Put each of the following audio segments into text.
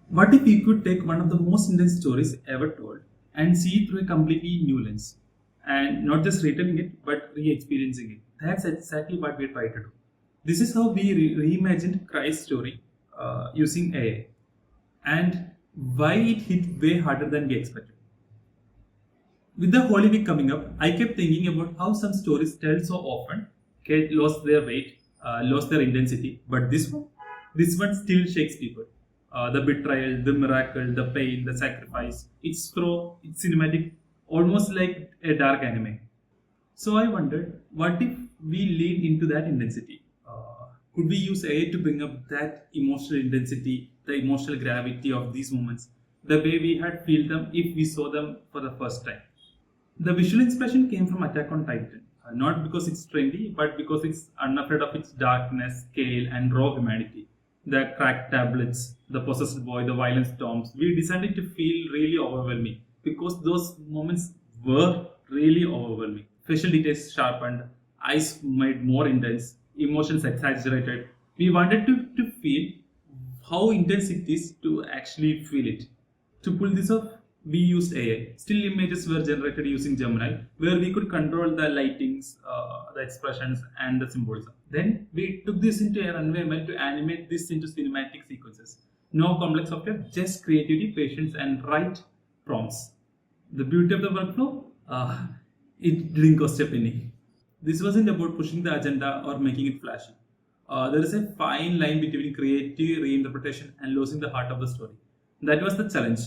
What if you could take one of the most intense stories ever told and see it through a completely new lens? And not just retelling it, but re experiencing it. That's exactly what we try to do. This is how we reimagined Christ's story using AI, and why it hit way harder than we expected. With the Holy Week coming up, I kept thinking about how some stories told so often get lost their weight, lost their intensity, but this one still shakes people. The betrayal, the miracle, the pain, the sacrifice. It's through, it's cinematic, almost like a dark anime. So I wondered, what if we lean into that intensity? Could we use AI to bring up that emotional intensity, the emotional gravity of these moments, the way we had felt them if we saw them for the first time? The visual inspiration came from Attack on Titan, not because it's trendy, but because it's unafraid of its darkness, scale, and raw humanity. The cracked tablets, the possessed boy, the violent storms, we decided to feel really overwhelming because those moments were really overwhelming. Facial details sharpened, eyes made more intense, emotions exaggerated. We wanted to feel how intense it is to actually feel it. To pull this off, we used AI. Still images were generated using Gemini, where we could control the lightings, the expressions, and the symbolism. Then we took this into a Runway ML to animate this into cinematic sequences. No complex software, just creativity, patience, and right prompts. The beauty of the workflow, it didn't cost a penny. This wasn't about pushing the agenda or making it flashy. There is a fine line between creative reinterpretation and losing the heart of the story. That was the challenge,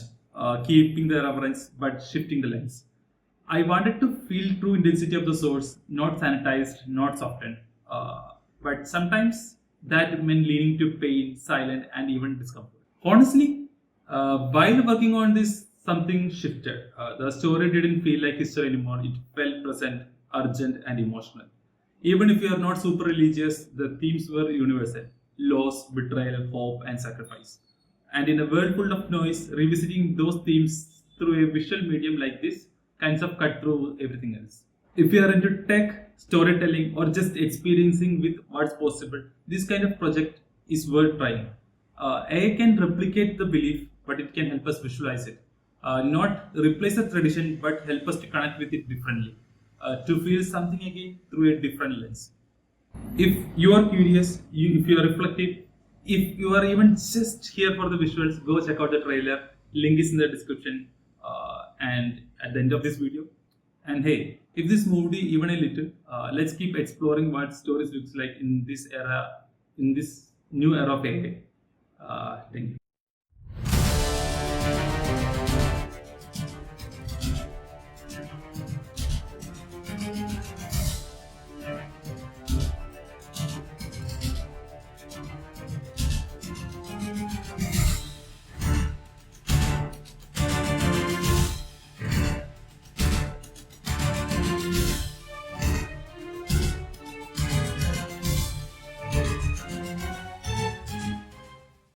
keeping the reverence but shifting the lens. I wanted to feel true intensity of the source, not sanitized, not softened. But sometimes that meant leaning to pain, silence, and even discomfort. Honestly, while working on this, something shifted. The story didn't feel like history anymore. It felt present, urgent, and emotional. Even if you are not super religious, the themes were universal: loss, betrayal, hope, and sacrifice. And in a world full of noise, revisiting those themes through a visual medium like this kinds of cut through everything else. If you are into tech, storytelling, or just experiencing with what's possible, this kind of project is worth trying. AI can replicate the belief, but it can help us visualize it. Not replace the tradition, but help us to connect with it differently. To feel something again through a different lens. If you are curious, if you are reflective, if you are even just here for the visuals, go check out the trailer. Link is in the description and at the end of this video. And hey, if this moved you even a little, let's keep exploring what stories looks like in this era, in this new era of AI. Thank you.